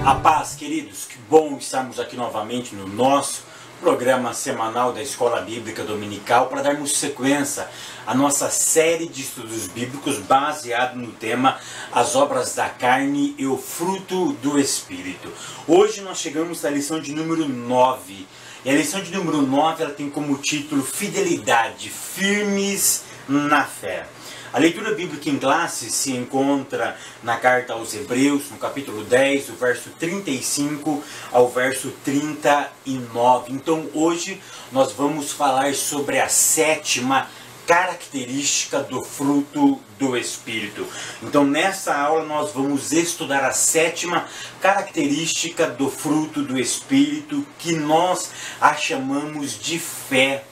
A paz, queridos, que bom estarmos aqui novamente no nosso programa semanal da Escola Bíblica Dominical para darmos sequência à nossa série de estudos bíblicos baseado no tema As Obras da Carne e o Fruto do Espírito. Hoje nós chegamos à lição de número 9. E a lição de número 9 ela tem como título Fidelidade, firmes na fé. A leitura bíblica em classe se encontra na carta aos Hebreus, no capítulo 10, do verso 35 ao verso 39. Então hoje nós vamos falar sobre a sétima característica do fruto do Espírito. Então nessa aula nós vamos estudar a sétima característica do fruto do Espírito, que nós a chamamos de fé.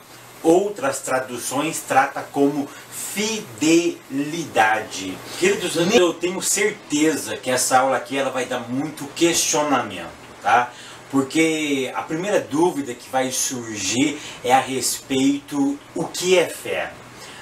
Outras traduções tratam como fidelidade. Queridos, eu tenho certeza que essa aula aqui ela vai dar muito questionamento, tá? Porque a primeira dúvida que vai surgir é a respeito o que é fé.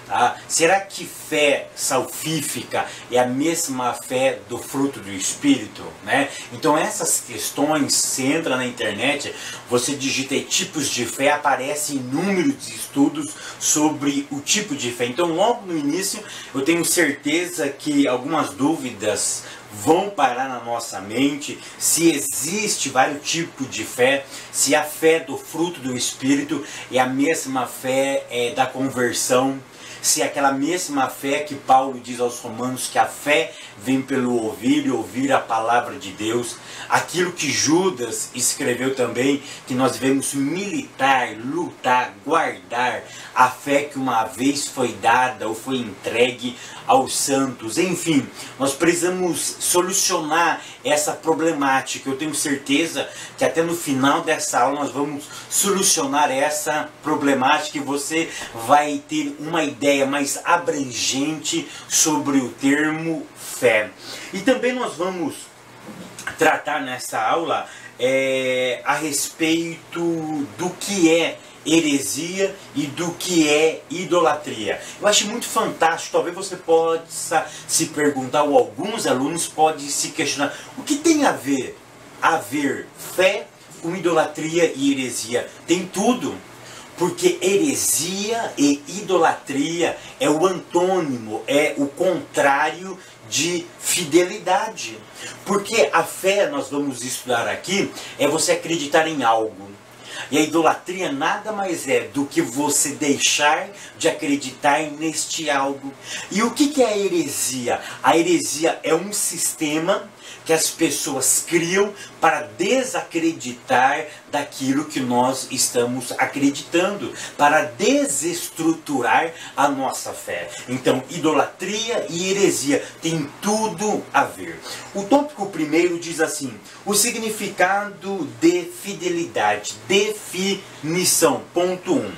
Tá? Será que fé salvífica é a mesma fé do fruto do Espírito? Né? Então essas questões, você entra na internet, você digita tipos de fé, aparecem inúmeros estudos sobre o tipo de fé. Então logo no início eu tenho certeza que algumas dúvidas vão parar na nossa mente, se existe vários tipos de fé, se a fé do fruto do Espírito é a mesma fé da conversão, se é aquela mesma fé que Paulo diz aos Romanos, que a fé vem pelo ouvir e ouvir a palavra de Deus. Aquilo que Judas escreveu também, que nós devemos militar, lutar, guardar a fé que uma vez foi dada ou foi entregue aos santos. Enfim, nós precisamos solucionar essa problemática. Eu tenho certeza que até no final dessa aula nós vamos solucionar essa problemática e você vai ter uma ideia mais abrangente sobre o termo fé. E também nós vamos tratar nessa aula a respeito do que é heresia e do que é idolatria. Eu acho muito fantástico, talvez você possa se perguntar, ou alguns alunos podem se questionar, o que tem a ver fé com idolatria e heresia? Tem tudo. Porque heresia e idolatria é o antônimo, é o contrário de fidelidade. Porque a fé, nós vamos estudar aqui, é você acreditar em algo. E a idolatria nada mais é do que você deixar de acreditar neste algo. E o que é a heresia? A heresia é um sistema que as pessoas criam para desacreditar daquilo que nós estamos acreditando, para desestruturar a nossa fé. Então, idolatria e heresia tem tudo a ver. O tópico primeiro diz assim: o significado de fidelidade, definição. Ponto 1.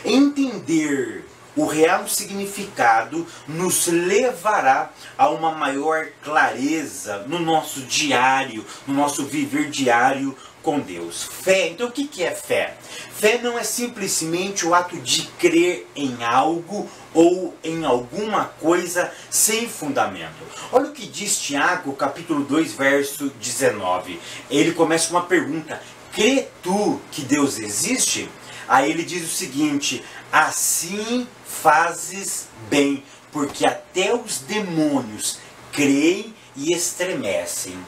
Entender o real significado nos levará a uma maior clareza no nosso diário, no nosso viver diário com Deus. Fé, então o que é fé? Fé não é simplesmente o ato de crer em algo ou em alguma coisa sem fundamento. Olha o que diz Tiago, capítulo 2, verso 19. Ele começa com uma pergunta: crê tu que Deus existe? Aí ele diz o seguinte: assim fazes bem, porque até os demônios creem e estremecem.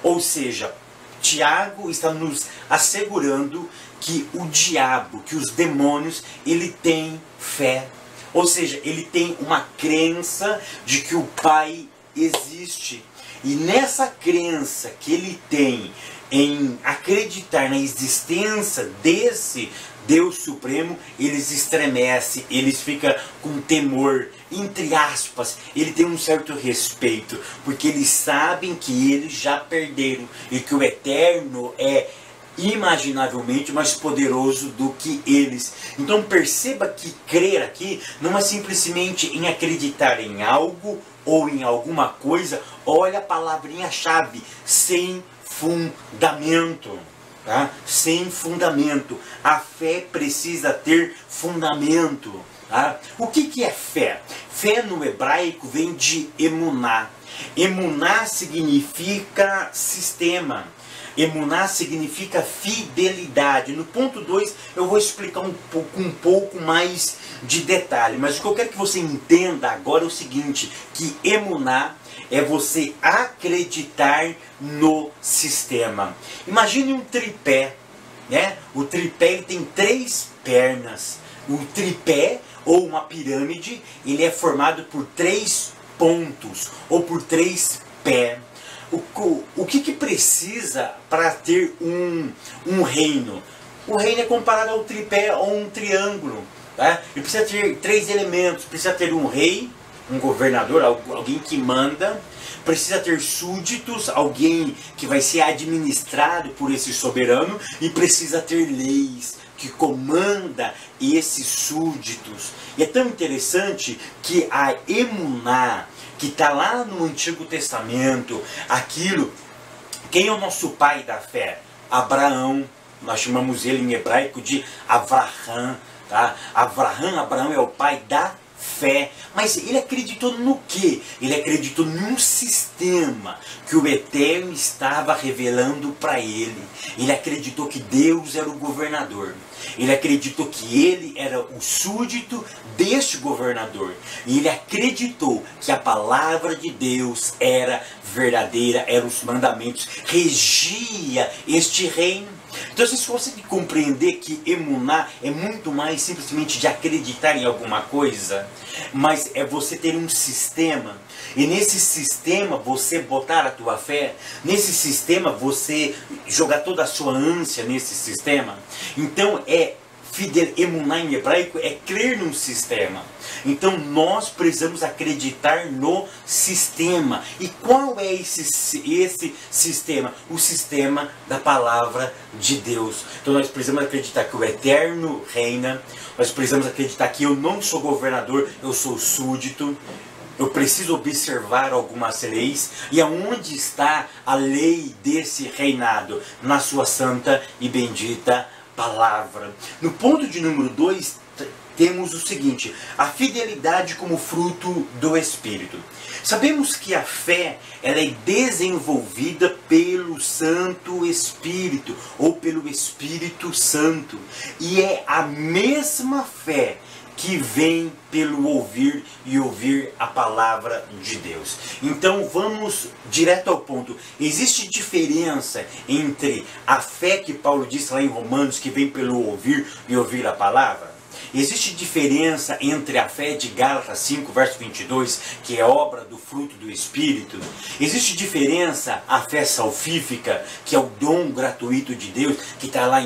Ou seja, Tiago está nos assegurando que o diabo, que os demônios, ele tem fé. Ou seja, ele tem uma crença de que o Pai existe. E nessa crença que ele tem em acreditar na existência desse Deus Supremo, eles estremecem, eles ficam com temor, entre aspas, ele tem um certo respeito, porque eles sabem que eles já perderam e que o Eterno é imaginavelmente mais poderoso do que eles. Então perceba que crer aqui não é simplesmente em acreditar em algo ou em alguma coisa. Olha a palavrinha-chave: sem fundamento. Tá? Sem fundamento. A fé precisa ter fundamento. Tá? O que é fé? Fé no hebraico vem de emuná. Emuná significa sistema. Emuná significa fidelidade. No ponto 2 eu vou explicar um pouco mais de detalhe. Mas o que eu quero que você entenda agora é o seguinte, que emuná é você acreditar no sistema. Imagine um tripé, né? O tripé ele tem 3 pernas. O tripé, ou uma pirâmide, ele é formado por 3 pontos, ou por 3 pés. O que precisa para ter um reino? O reino é comparado ao tripé ou um triângulo. Tá? Ele precisa ter 3 elementos. Precisa ter um rei, um governador, alguém que manda. Precisa ter súditos, alguém que vai ser administrado por esse soberano. E precisa ter leis que comanda esses súditos. E é tão interessante que a emuná, que está lá no Antigo Testamento, aquilo, quem é o nosso pai da fé? Abraão, nós chamamos ele em hebraico de Avraham, tá? Abraão é o pai da fé, mas ele acreditou no quê? Ele acreditou num sistema que o Eterno estava revelando para ele. Ele acreditou que Deus era o governador. Ele acreditou que ele era o súdito deste governador. E ele acreditou que a palavra de Deus era verdadeira, eram os mandamentos, regia este reino. Então vocês conseguem compreender que emuná é muito mais simplesmente de acreditar em alguma coisa, mas é você ter um sistema, e nesse sistema você botar a tua fé, nesse sistema você jogar toda a sua ânsia nesse sistema. Então emuná em hebraico é crer num sistema. Então nós precisamos acreditar no sistema. E qual é esse sistema? O sistema da palavra de Deus. Então nós precisamos acreditar que o Eterno reina. Nós precisamos acreditar que eu não sou governador, eu sou súdito. Eu preciso observar algumas leis. E aonde está a lei desse reinado? Na sua santa e bendita palavra. No ponto de número 2, temos o seguinte: a fidelidade como fruto do Espírito. Sabemos que a fé ela é desenvolvida pelo Santo Espírito, ou pelo Espírito Santo. E é a mesma fé que vem pelo ouvir e ouvir a palavra de Deus. Então vamos direto ao ponto. Existe diferença entre a fé que Paulo diz lá em Romanos, que vem pelo ouvir e ouvir a palavra? Existe diferença entre a fé de Gálatas 5, verso 22, que é obra do fruto do Espírito? Existe diferença a fé salvífica, que é o dom gratuito de Deus, que está lá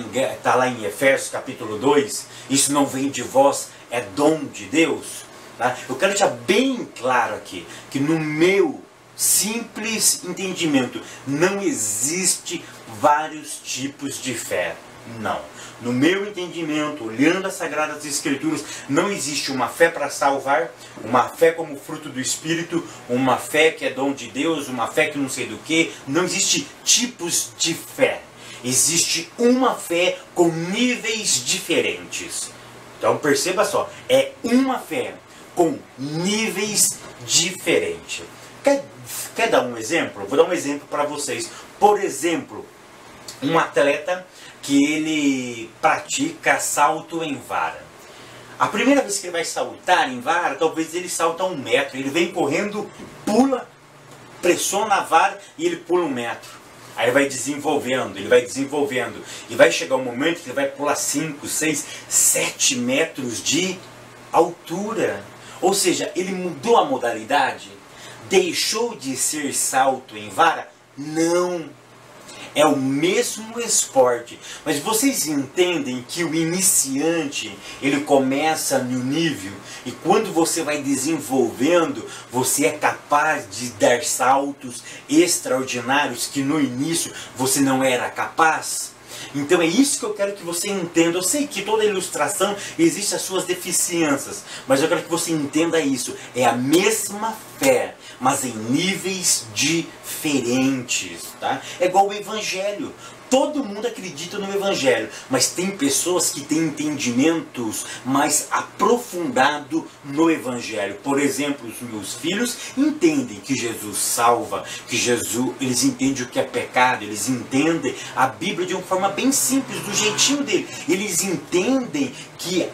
em Efésios capítulo 2? Isso não vem de vós, é dom de Deus. Tá? Eu quero deixar bem claro aqui, que no meu simples entendimento, não existe vários tipos de fé. Não. No meu entendimento, olhando as Sagradas Escrituras, não existe uma fé para salvar, uma fé como fruto do Espírito, uma fé que é dom de Deus, uma fé que não sei do que. Não existe tipos de fé. Existe uma fé com níveis diferentes. Então perceba só, é uma fé com níveis diferentes. Quer dar um exemplo? Vou dar um exemplo para vocês. Por exemplo, um atleta que ele pratica salto em vara. A primeira vez que ele vai saltar em vara, talvez ele salta 1 metro. Ele vem correndo, pula, pressiona a vara e ele pula 1 metro. Aí ele vai desenvolvendo. E vai chegar um momento que ele vai pular 5, 6, 7 metros de altura. Ou seja, ele mudou a modalidade. Deixou de ser salto em vara? Não. É o mesmo esporte, mas vocês entendem que o iniciante, ele começa no nível, e quando você vai desenvolvendo, você é capaz de dar saltos extraordinários que no início você não era capaz. Então é isso que eu quero que você entenda. Eu sei que toda ilustração existe as suas deficiências, mas eu quero que você entenda isso. É a mesma fé, mas em níveis diferentes, tá? É igual o Evangelho. Todo mundo acredita no Evangelho, mas tem pessoas que têm entendimentos mais aprofundados no Evangelho. Por exemplo, os meus filhos entendem que Jesus salva, que Jesus, eles entendem o que é pecado, eles entendem a Bíblia de uma forma bem simples, do jeitinho dele. Eles entendem que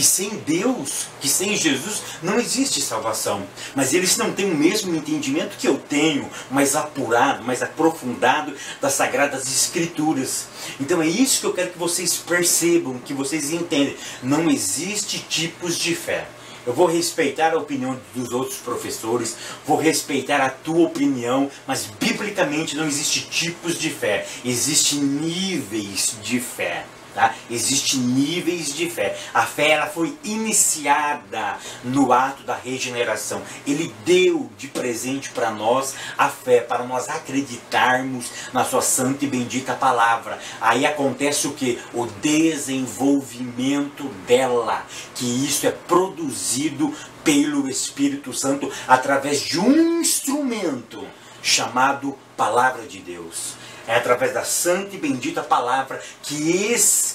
sem Deus, que sem Jesus, não existe salvação. Mas eles não têm o mesmo entendimento que eu tenho, mais apurado, mais aprofundado das Sagradas Escrituras. Então é isso que eu quero que vocês percebam, que vocês entendam. Não existe tipos de fé. Eu vou respeitar a opinião dos outros professores, vou respeitar a tua opinião, mas biblicamente não existe tipos de fé. Existem níveis de fé. Tá? Existem níveis de fé. A fé ela foi iniciada no ato da regeneração. Ele deu de presente para nós a fé, para nós acreditarmos na sua santa e bendita palavra. Aí acontece o que? O desenvolvimento dela, que isso é produzido pelo Espírito Santo através de um instrumento chamado Palavra de Deus. É através da santa e bendita palavra que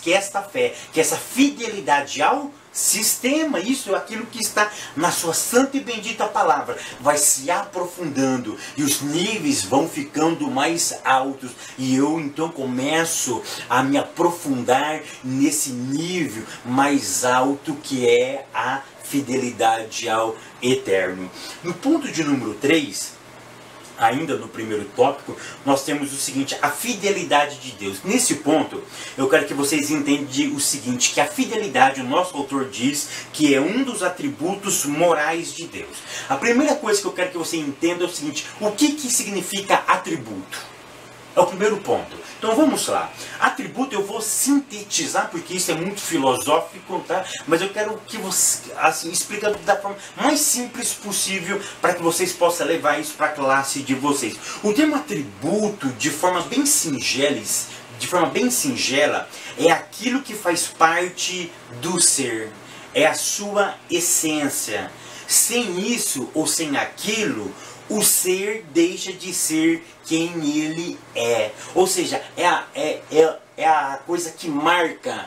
esta fé, que essa fidelidade ao sistema, isso é aquilo que está na sua santa e bendita palavra, vai se aprofundando e os níveis vão ficando mais altos e eu então começo a me aprofundar nesse nível mais alto que é a fidelidade ao eterno. No ponto de número 3, ainda no primeiro tópico, nós temos o seguinte, a fidelidade de Deus. Nesse ponto, eu quero que vocês entendam o seguinte, que a fidelidade, o nosso autor diz, que é um dos atributos morais de Deus. A primeira coisa que eu quero que você entenda é o seguinte, o que significa atributo? É o primeiro ponto. Então vamos lá. Atributo eu vou sintetizar, porque isso é muito filosófico, tá? Mas eu quero que você, assim, explica da forma mais simples possível para que vocês possam levar isso para a classe de vocês. O termo atributo, de forma bem singela, é aquilo que faz parte do ser. É a sua essência. Sem isso ou sem aquilo, o ser deixa de ser quem ele é. Ou seja, é a coisa que marca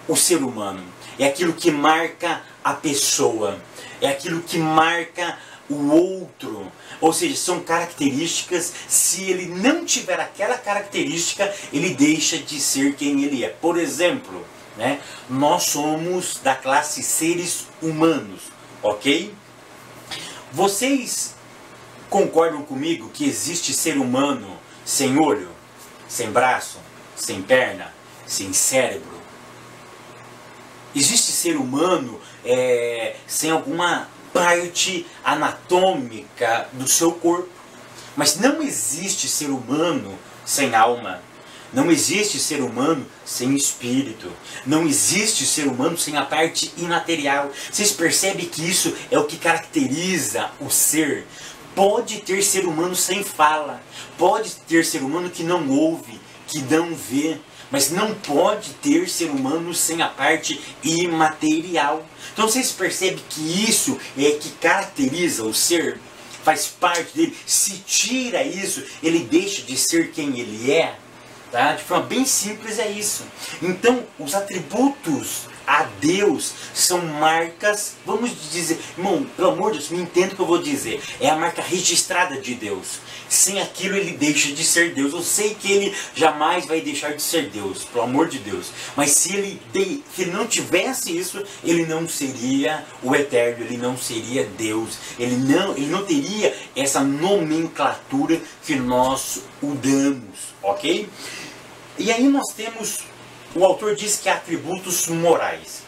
o ser humano. É aquilo que marca a pessoa. É aquilo que marca o outro. Ou seja, são características, se ele não tiver aquela característica, ele deixa de ser quem ele é. Por exemplo, né, nós somos da classe seres humanos, ok? Vocês concordam comigo que existe ser humano sem olho, sem braço, sem perna, sem cérebro? Existe ser humano sem alguma parte anatômica do seu corpo. Mas não existe ser humano sem alma. Não existe ser humano sem espírito. Não existe ser humano sem a parte imaterial. Vocês percebem que isso é o que caracteriza o ser? Pode ter ser humano sem fala. Pode ter ser humano que não ouve, que não vê. Mas não pode ter ser humano sem a parte imaterial. Então vocês percebem que isso é que caracteriza o ser? Faz parte dele. Se tira isso, ele deixa de ser quem ele é. Tá? De forma bem simples é isso. Então os atributos a Deus são marcas, vamos dizer, irmão, pelo amor de Deus, me entenda o que eu vou dizer. É a marca registrada de Deus. Sem aquilo ele deixa de ser Deus. Eu sei que ele jamais vai deixar de ser Deus, pelo amor de Deus. Mas se ele não tivesse isso, ele não seria o eterno, ele não seria Deus. Ele não teria essa nomenclatura que nós o damos, ok? E aí nós temos, o autor diz que há atributos morais.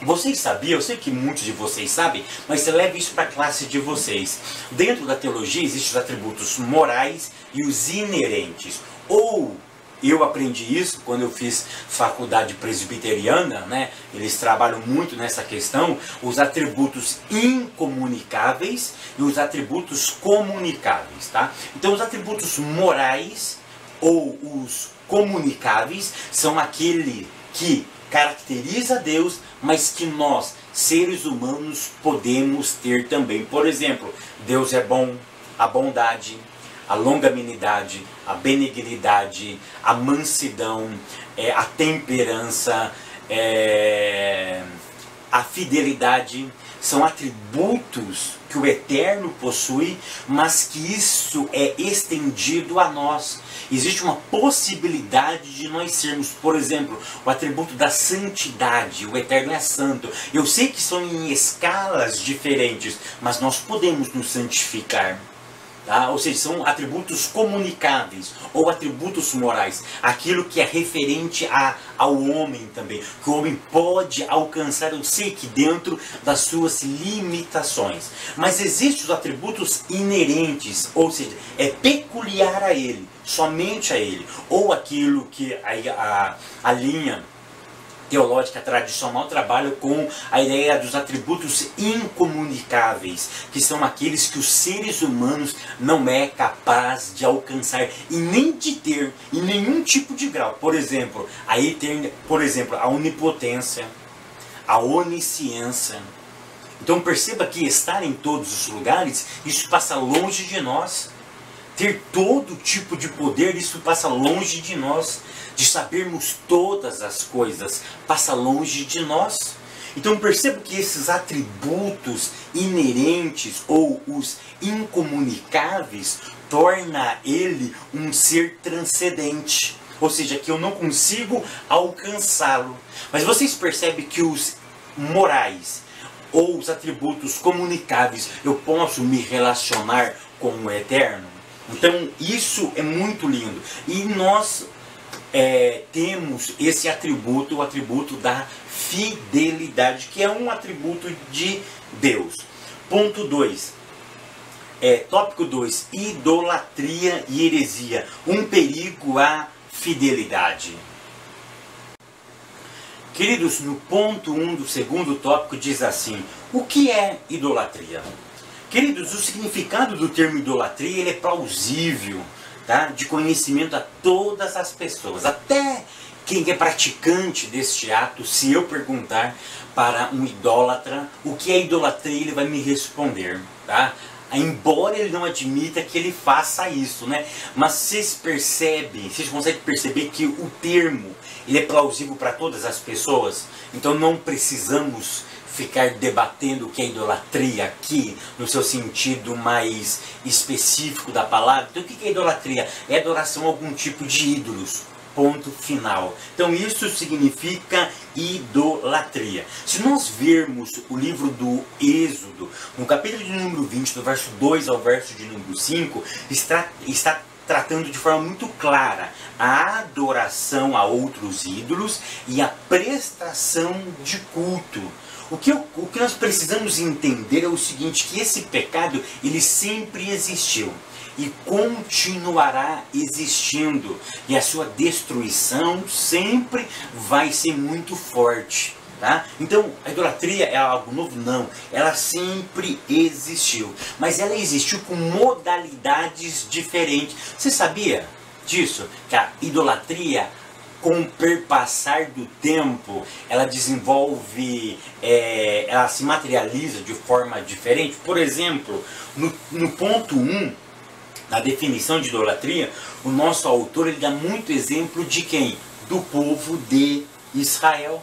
Vocês sabiam, eu sei que muitos de vocês sabem, mas você leva isso para a classe de vocês. Dentro da teologia existem os atributos morais e os inerentes. Ou, eu aprendi isso quando eu fiz faculdade presbiteriana, né? Eles trabalham muito nessa questão, os atributos incomunicáveis e os atributos comunicáveis, tá? Então os atributos morais ou os comunicáveis são aquele que caracteriza Deus, mas que nós, seres humanos, podemos ter também. Por exemplo, Deus é bom, a bondade, a longanimidade, a benignidade, a mansidão, a temperança, a fidelidade, são atributos que o Eterno possui, mas que isso é estendido a nós. Existe uma possibilidade de nós sermos, por exemplo, o atributo da santidade. O Eterno é santo. Eu sei que são em escalas diferentes, mas nós podemos nos santificar. Tá? Ou seja, são atributos comunicáveis ou atributos morais. Aquilo que é referente ao homem também. Que o homem pode alcançar, eu sei que dentro das suas limitações. Mas existem os atributos inerentes, ou seja, é peculiar a ele, somente a ele. Ou aquilo que a linha teológica tradicional trabalha com a ideia dos atributos incomunicáveis, que são aqueles que os seres humanos não é capaz de alcançar e nem de ter em nenhum tipo de grau. Por exemplo, a onipotência, a onisciência. Então perceba que estar em todos os lugares, isso passa longe de nós. Ter todo tipo de poder, isso passa longe de nós. De sabermos todas as coisas, passa longe de nós. Então perceba que esses atributos inerentes ou os incomunicáveis torna ele um ser transcendente. Ou seja, que eu não consigo alcançá-lo. Mas vocês percebem que os morais ou os atributos comunicáveis, eu posso me relacionar com o Eterno? Então isso é muito lindo. E nós temos esse atributo, o atributo da fidelidade, que é um atributo de Deus. Ponto 2. Tópico 2. Idolatria e heresia. Um perigo à fidelidade. Queridos, no ponto 1 do segundo tópico diz assim: o que é idolatria? Queridos, o significado do termo idolatria ele é plausível, tá? De conhecimento a todas as pessoas, até quem é praticante deste ato. Se eu perguntar para um idólatra o que é idolatria, ele vai me responder, tá? Embora ele não admita que ele faça isso, né? Mas vocês conseguem perceber que o termo ele é plausível para todas as pessoas? Então não precisamos ficar debatendo o que é idolatria aqui, no seu sentido mais específico da palavra. Então o que é idolatria? É adoração a algum tipo de ídolos. Ponto final. Então isso significa idolatria. Se nós vermos o livro do Êxodo, no capítulo de número 20, do verso 2 ao verso de número 5, está tratando de forma muito clara a adoração a outros ídolos e a prestação de culto. O que nós precisamos entender é o seguinte, que esse pecado ele sempre existiu e continuará existindo, e a sua destruição sempre vai ser muito forte, tá? Então a idolatria é algo novo? Não, ela sempre existiu, mas ela existiu com modalidades diferentes. Você sabia disso? Que a idolatria, com o perpassar do tempo, ela desenvolve, ela se materializa de forma diferente. Por exemplo, no ponto 1, na definição de idolatria, o nosso autor ele dá muito exemplo de quem? Do povo de Israel.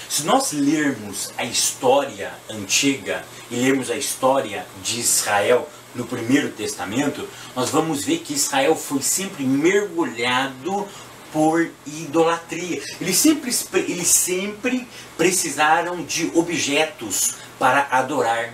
Se nós lermos a história antiga e lermos a história de Israel no Primeiro Testamento, nós vamos ver que Israel foi sempre mergulhado por idolatria. Eles sempre precisaram de objetos para adorar.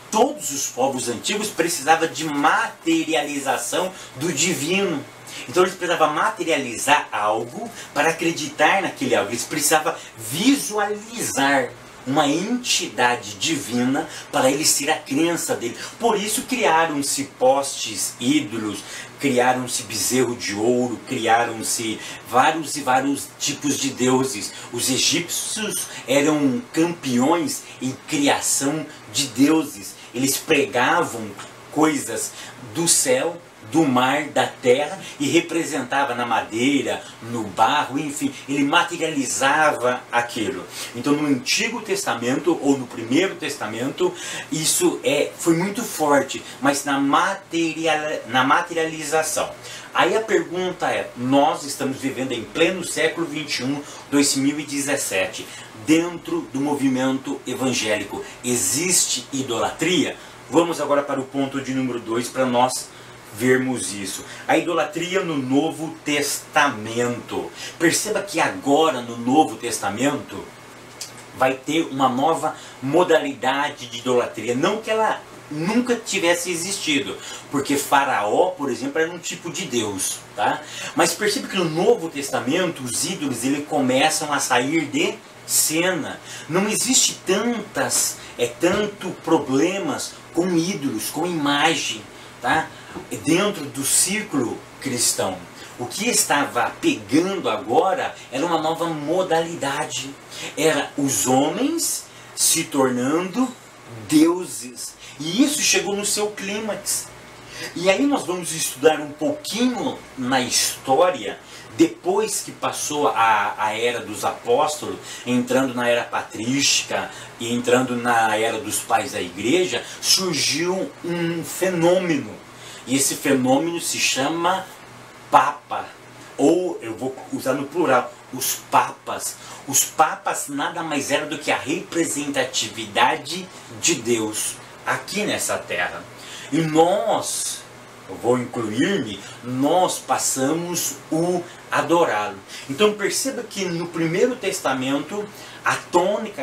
Todos os povos antigos precisavam de materialização do divino. Então eles precisavam materializar algo para acreditar naquele algo. Eles precisavam visualizar uma entidade divina para eles ter a crença dele. Por isso criaram-se postes, ídolos, criaram-se bezerro de ouro, criaram-se vários e vários tipos de deuses. Os egípcios eram campeões em criação de deuses. Eles pregavam coisas do céu, do mar, da terra, e representava na madeira, no barro, enfim, ele materializava aquilo. Então no Antigo Testamento, ou no Primeiro Testamento, isso foi muito forte, mas na materialização. Aí a pergunta é, nós estamos vivendo em pleno século XXI, 2017, dentro do movimento evangélico, existe idolatria? Vamos agora para o ponto de número 2 para nós vermos isso. A idolatria no Novo Testamento. Perceba que agora no Novo Testamento vai ter uma nova modalidade de idolatria. Não que ela nunca tivesse existido, porque Faraó, por exemplo, era um tipo de Deus, tá? Mas perceba que no Novo Testamento os ídolos começam a sair de cena. Não existe tanto problemas com ídolos, com imagem, tá? Dentro do círculo cristão. O que estava pegando agora era uma nova modalidade. Era os homens se tornando deuses. E isso chegou no seu clímax. E aí nós vamos estudar um pouquinho na história, depois que passou a era dos apóstolos, entrando na era patrística e entrando na era dos pais da igreja, surgiu um fenômeno. E esse fenômeno se chama Papa, ou eu vou usar no plural, os papas. Os papas nada mais eram do que a representatividade de Deus aqui nessa terra. E nós, eu vou incluir-me, nós passamos o adorá-lo. Então perceba que no Primeiro Testamento a tônica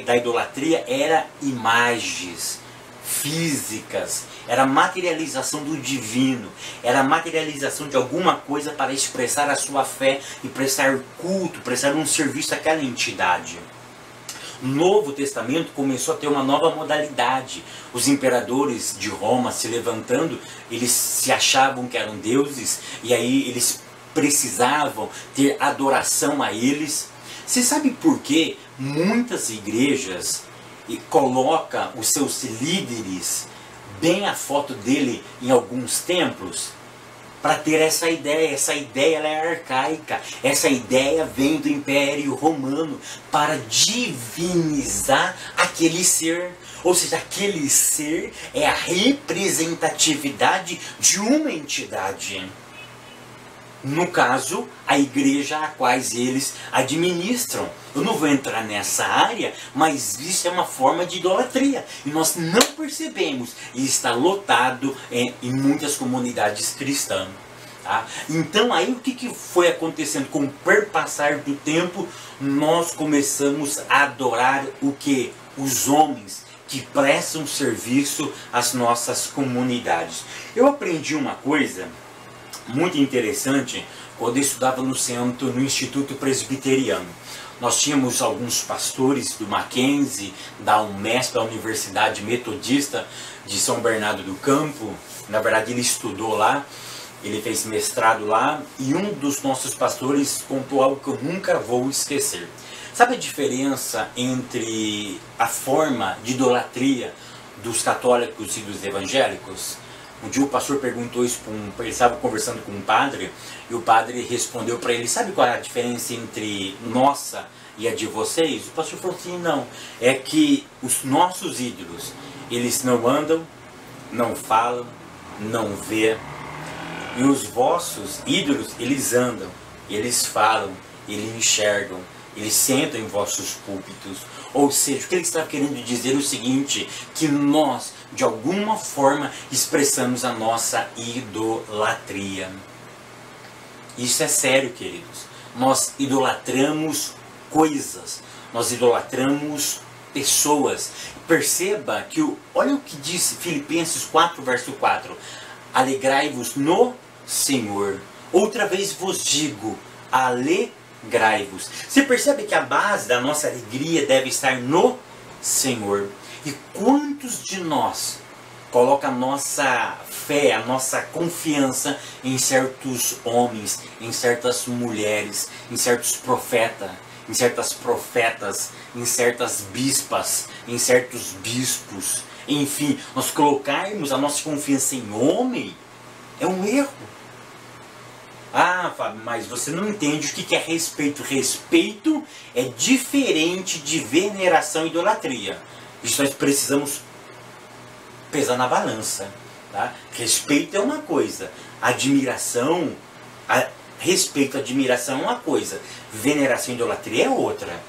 da idolatria era imagens físicas, era a materialização do divino, era a materialização de alguma coisa para expressar a sua fé e prestar culto, prestar um serviço àquela entidade. O Novo Testamento começou a ter uma nova modalidade. Os imperadores de Roma se levantando, eles se achavam que eram deuses, e aí eles precisavam ter adoração a eles. Você sabe por que muitas igrejas colocam os seus líderes bem a foto dele em alguns templos? Para ter essa ideia ela é arcaica, essa ideia vem do Império Romano para divinizar aquele ser, ou seja, aquele ser é a representatividade de uma entidade. No caso, a igreja a quais eles administram. Eu não vou entrar nessa área, mas isso é uma forma de idolatria. E nós não percebemos. E está lotado em muitas comunidades cristãs. Tá? Então aí o que foi acontecendo? Com o perpassar do tempo, nós começamos a adorar o que? Os homens que prestam serviço às nossas comunidades. Eu aprendi uma coisa muito interessante quando eu estudava no Instituto Presbiteriano. Nós tínhamos alguns pastores do Mackenzie, da UMESP, da Universidade Metodista de São Bernardo do Campo. Na verdade ele estudou lá, ele fez mestrado lá, e um dos nossos pastores contou algo que eu nunca vou esquecer. Sabe a diferença entre a forma de idolatria dos católicos e dos evangélicos? Um dia o pastor perguntou isso ele estava conversando com um padre, e o padre respondeu para ele: sabe qual é a diferença entre nossa e a de vocês? O pastor falou assim: não, é que os nossos ídolos, eles não andam, não falam, não vê, e os vossos ídolos, eles andam, eles falam, eles enxergam, eles sentam em vossos púlpitos. Ou seja, o que ele estava querendo dizer é o seguinte, que nós, de alguma forma, expressamos a nossa idolatria. Isso é sério, queridos. Nós idolatramos coisas, nós idolatramos pessoas. Perceba que, olha o que diz Filipenses 4, verso 4. Alegrai-vos no Senhor. Outra vez vos digo, alegrai-vos. Você percebe que a base da nossa alegria deve estar no Senhor. E quantos de nós colocam a nossa fé, a nossa confiança em certos homens, em certas mulheres, em certos profetas, em certas profetas, em certas bispas, em certos bispos? Enfim, nós colocarmos a nossa confiança em homem, É um erro. Ah, Fábio, mas você não entende o que é respeito. Respeito é diferente de veneração e idolatria. Isso nós precisamos pesar na balança. Tá? Respeito é uma coisa. Admiração, respeito, admiração é uma coisa. Veneração e idolatria é outra.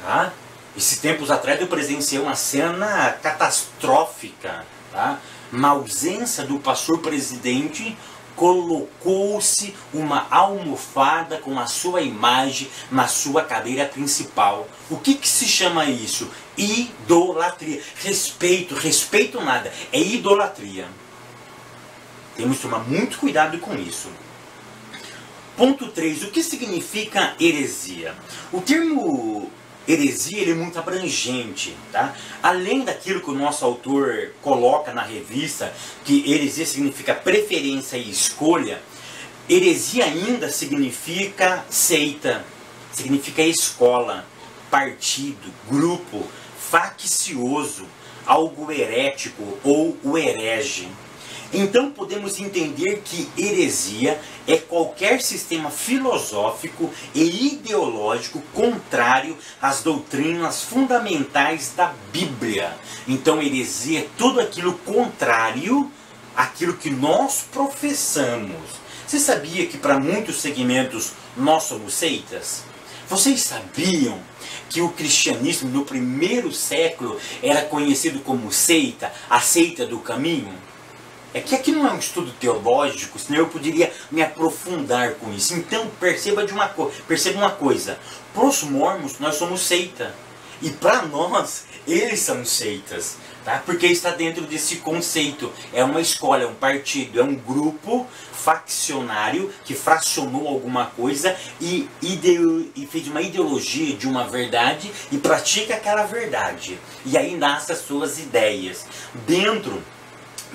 Tá? Esses tempos atrás eu presenciei uma cena catastrófica. Tá? Na ausência do pastor presidente, colocou-se uma almofada com a sua imagem na sua cadeira principal. O que se chama isso? Idolatria. Respeito nada, é idolatria. Temos que tomar muito cuidado com isso. Ponto 3. O que significa heresia? O termo heresia ele é muito abrangente, tá? Além daquilo que o nosso autor coloca na revista, que heresia significa preferência e escolha, heresia ainda significa seita, significa escola, partido, grupo, faccioso, algo herético ou o herege. Então podemos entender que heresia é qualquer sistema filosófico e ideológico contrário às doutrinas fundamentais da Bíblia. Então heresia é tudo aquilo contrário àquilo que nós professamos. Você sabia que para muitos segmentos nós somos seitas? Vocês sabiam que o cristianismo no primeiro século era conhecido como seita, a seita do caminho? É que aqui não é um estudo teológico, senão eu poderia me aprofundar com isso. Então perceba uma coisa, para os mormons nós somos seita, e para nós eles são seitas, tá? Porque está dentro desse conceito, é uma escola, é um partido, é um grupo faccionário que fracionou alguma coisa e fez uma ideologia de uma verdade e pratica aquela verdade, e aí nascem as suas ideias. Dentro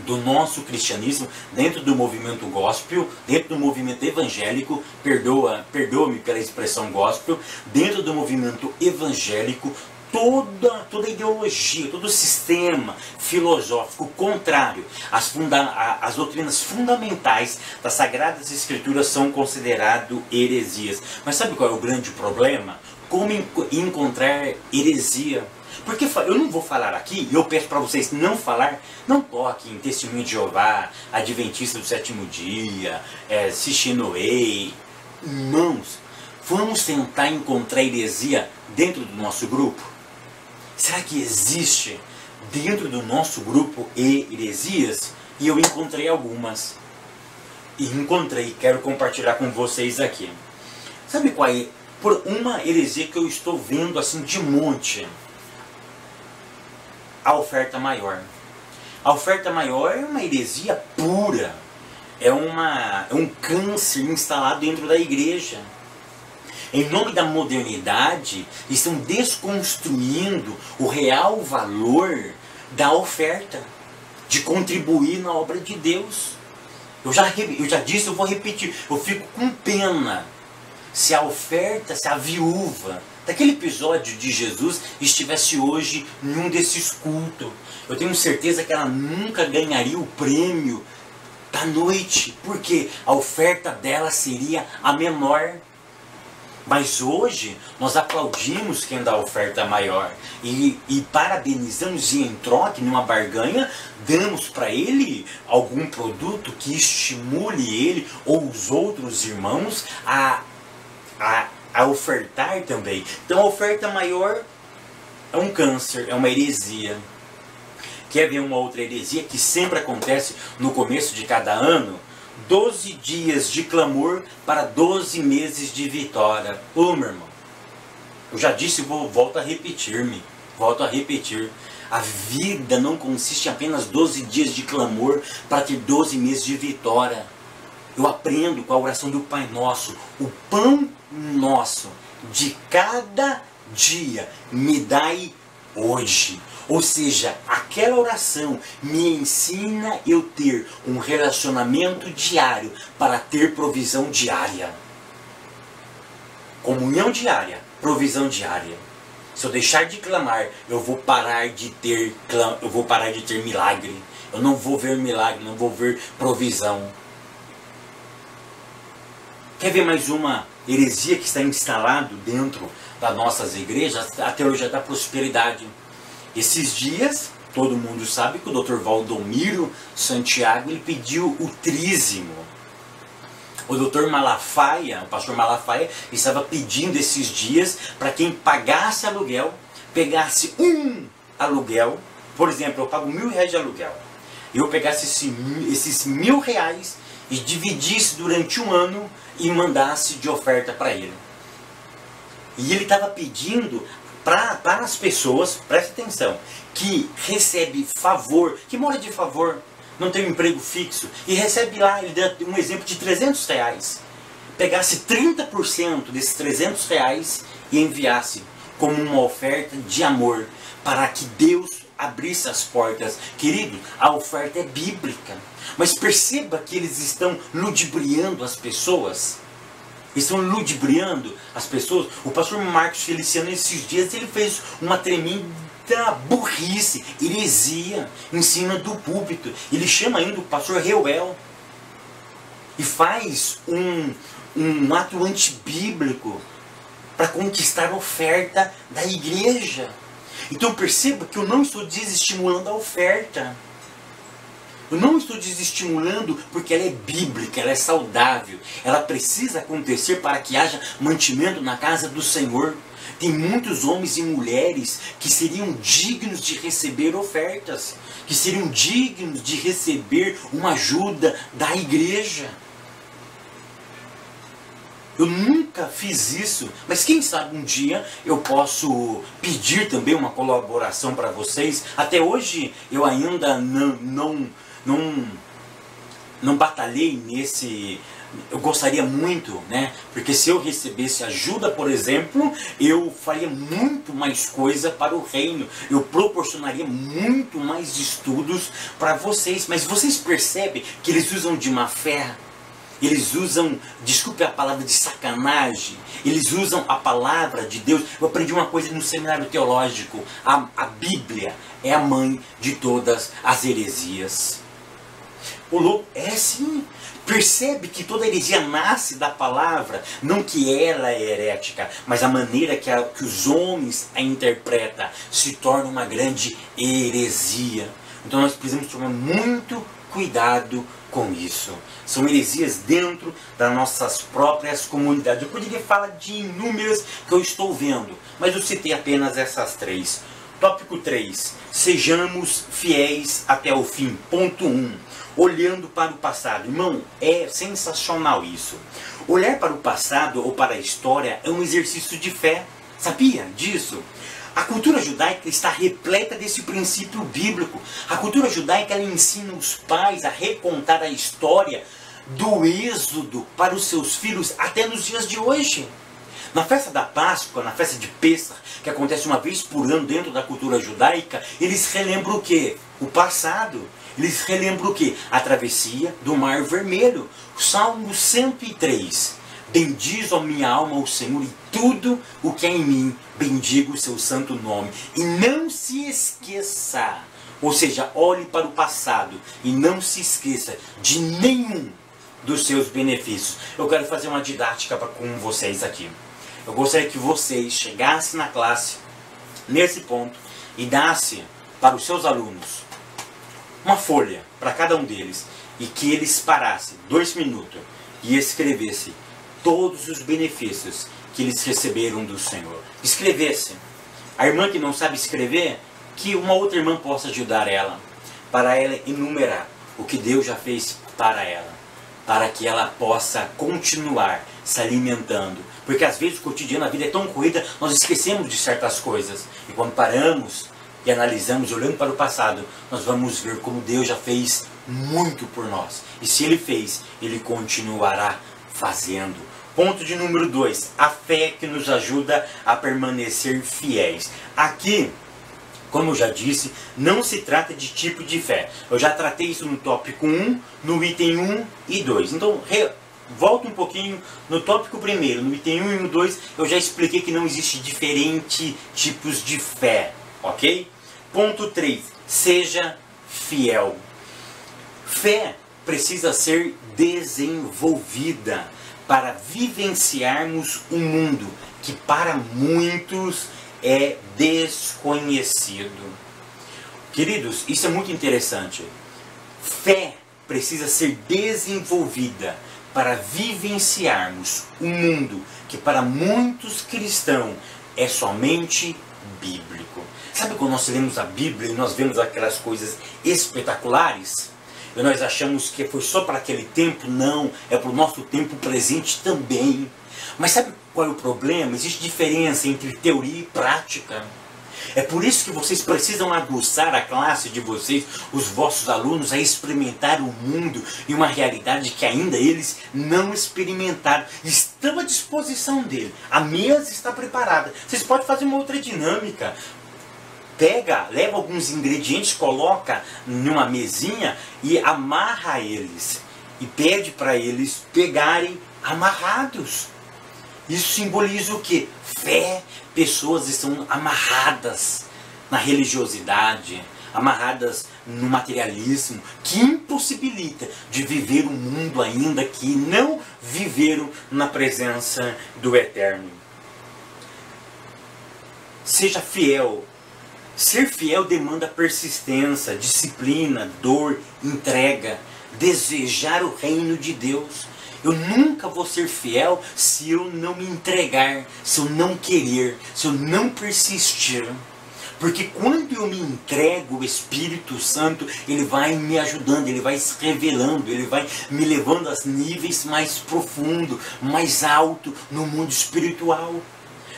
do nosso cristianismo, dentro do movimento gospel, dentro do movimento evangélico, perdoa-me pela expressão gospel, dentro do movimento evangélico, toda ideologia, todo sistema filosófico contrário às doutrinas fundamentais das Sagradas Escrituras são considerados heresias. Mas sabe qual é o grande problema? Como encontrar heresia? Porque eu não vou falar aqui, e eu peço para vocês não falar, não toquem em Testemunho de Jeová, Adventista do Sétimo Dia, Sishinoei. Irmãos, vamos tentar encontrar heresia dentro do nosso grupo? Será que existe dentro do nosso grupo heresias? E eu encontrei algumas. Quero compartilhar com vocês aqui. Sabe qual é? Por uma heresia que eu estou vendo assim de monte. A oferta maior. A oferta maior é uma heresia pura. É um câncer instalado dentro da igreja. Em nome da modernidade, estão desconstruindo o real valor da oferta, de contribuir na obra de Deus. Eu já disse, eu vou repetir, eu fico com pena se a viúva daquele episódio de Jesus estivesse hoje em um desses cultos. Eu tenho certeza que ela nunca ganharia o prêmio da noite, porque a oferta dela seria a menor. Mas hoje nós aplaudimos quem dá a oferta maior e parabenizamos, e em troca, numa barganha, damos para ele algum produto que estimule ele ou os outros irmãos a ofertar também. Então a oferta maior é um câncer, é uma heresia. Quer ver uma outra heresia que sempre acontece no começo de cada ano? 12 dias de clamor para 12 meses de vitória. Ô, meu irmão, eu já disse e volto a repetir-me. Volto a repetir. A vida não consiste em apenas 12 dias de clamor para ter 12 meses de vitória. Eu aprendo com a oração do Pai Nosso. O pão nosso de cada dia me dai hoje. Ou seja, aquela oração me ensina eu ter um relacionamento diário para ter provisão diária. Comunhão diária, provisão diária. Se eu deixar de clamar, eu vou parar de ter milagre. Eu não vou ver milagre, não vou ver provisão. Quer ver mais uma heresia que está instalado dentro das nossas igrejas? A teologia da prosperidade. Esses dias, todo mundo sabe que o Dr. Valdomiro Santiago ele pediu o trízimo. O Dr. Malafaia, o pastor Malafaia, estava pedindo esses dias para quem pagasse aluguel, pegasse um aluguel, por exemplo, eu pago R$1.000 de aluguel, eu pegasse esses R$1.000 e dividisse durante um ano e mandasse de oferta para ele. E ele estava pedindo para as pessoas, preste atenção, que recebe favor, que mora de favor, não tem um emprego fixo, e recebe lá, ele deu um exemplo de R$300, pegasse 30% desses R$300 e enviasse como uma oferta de amor, para que Deus abrisse as portas. Querido, a oferta é bíblica, mas perceba que eles estão ludibriando as pessoas. Estão ludibriando as pessoas. O pastor Marcos Feliciano, esses dias, ele fez uma tremenda burrice, heresia, em cima do púlpito. Ele chama ainda o pastor Reuel e faz um ato antibíblico para conquistar a oferta da igreja. Então perceba que eu não estou desestimulando a oferta. Eu não estou desestimulando porque ela é bíblica, ela é saudável. Ela precisa acontecer para que haja mantimento na casa do Senhor. Tem muitos homens e mulheres que seriam dignos de receber ofertas, que seriam dignos de receber uma ajuda da igreja. Eu nunca fiz isso, mas quem sabe um dia eu posso pedir também uma colaboração para vocês. Até hoje eu ainda não batalhei nesse. Eu gostaria muito, né? Porque se eu recebesse ajuda, por exemplo, eu faria muito mais coisa para o reino. Eu proporcionaria muito mais estudos para vocês. Mas vocês percebem que eles usam de má fé? Eles usam, desculpe a palavra, de sacanagem. Eles usam a palavra de Deus. Eu aprendi uma coisa no seminário teológico. A Bíblia é a mãe de todas as heresias. O louco é sim. Percebe que toda heresia nasce da palavra, não que ela é herética, mas a maneira que os homens a interpretam se torna uma grande heresia. Então nós precisamos tomar muito cuidado com isso. São heresias dentro das nossas próprias comunidades. Eu poderia falar de inúmeras que eu estou vendo, mas eu citei apenas essas três. Tópico 3. Sejamos fiéis até o fim. Ponto 1. Olhando para o passado. Irmão, é sensacional isso. Olhar para o passado ou para a história é um exercício de fé. Sabia disso? A cultura judaica está repleta desse princípio bíblico. A cultura judaica ela ensina os pais a recontar a história do êxodo para os seus filhos até nos dias de hoje. Na festa da Páscoa, na festa de Pêssar, que acontece uma vez por ano dentro da cultura judaica, eles relembram o quê? O passado. Eles relembram o quê? A travessia do Mar Vermelho. Salmo 103. Bendiz, ó minha alma, o Senhor, e tudo o que é em mim, bendiga o seu santo nome. E não se esqueça, ou seja, olhe para o passado e não se esqueça de nenhum dos seus benefícios. Eu quero fazer uma didática com vocês aqui. Eu gostaria que vocês chegassem na classe, nesse ponto, e dassem para os seus alunos uma folha para cada um deles, e que eles parassem 2 minutos e escrevessem todos os benefícios que eles receberam do Senhor. Escrevessem. A irmã que não sabe escrever, que uma outra irmã possa ajudar ela, para ela enumerar o que Deus já fez para ela, para que ela possa continuar se alimentando. Porque às vezes o cotidiano, a vida é tão corrida, nós esquecemos de certas coisas. E quando paramos e analisamos, olhando para o passado, nós vamos ver como Deus já fez muito por nós. E se Ele fez, Ele continuará fazendo. Ponto de número 2. A fé que nos ajuda a permanecer fiéis. Aqui, como eu já disse, não se trata de tipo de fé. Eu já tratei isso no tópico 1, no item 1 e 2. Então, volta um pouquinho no tópico 1. No item 1 e no 2, eu já expliquei que não existe diferentes tipos de fé. Ok? Ponto 3. Seja fiel. Fé precisa ser desenvolvida. para vivenciarmos um mundo que para muitos é desconhecido. Queridos, isso é muito interessante. Fé precisa ser desenvolvida para vivenciarmos um mundo que para muitos cristãos é somente bíblico. Sabe quando nós lemos a Bíblia e nós vemos aquelas coisas espetaculares? E nós achamos que foi só para aquele tempo? Não, é para o nosso tempo presente também. Mas sabe qual é o problema? Existe diferença entre teoria e prática. É por isso que vocês precisam aguçar a classe de vocês, os vossos alunos, a experimentar o mundo e uma realidade que ainda eles não experimentaram. Estão à disposição dele. A mesa está preparada. Vocês podem fazer uma outra dinâmica. Leva alguns ingredientes, coloca numa mesinha e amarra eles. E pede para eles pegarem amarrados. Isso simboliza o quê? Fé. Pessoas estão amarradas na religiosidade, amarradas no materialismo, que impossibilita de viver um mundo ainda que não viveram na presença do Eterno. Seja fiel. Ser fiel demanda persistência, disciplina, dor, entrega, desejar o reino de Deus. Eu nunca vou ser fiel se eu não me entregar, se eu não querer, se eu não persistir. Porque quando eu me entrego, o Espírito Santo, ele vai me ajudando, ele vai se revelando, ele vai me levando a níveis mais profundos, mais altos no mundo espiritual.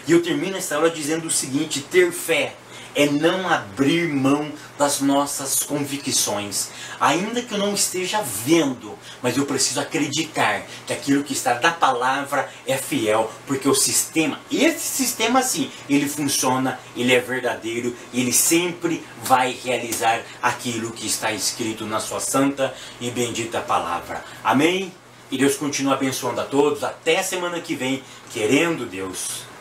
E eu termino essa aula dizendo o seguinte: ter fé é não abrir mão das nossas convicções. Ainda que eu não esteja vendo, mas eu preciso acreditar que aquilo que está da palavra é fiel, porque o sistema, esse sistema sim, ele funciona, ele é verdadeiro, ele sempre vai realizar aquilo que está escrito na sua santa e bendita palavra. Amém? E Deus continua abençoando a todos. Até a semana que vem, querendo Deus.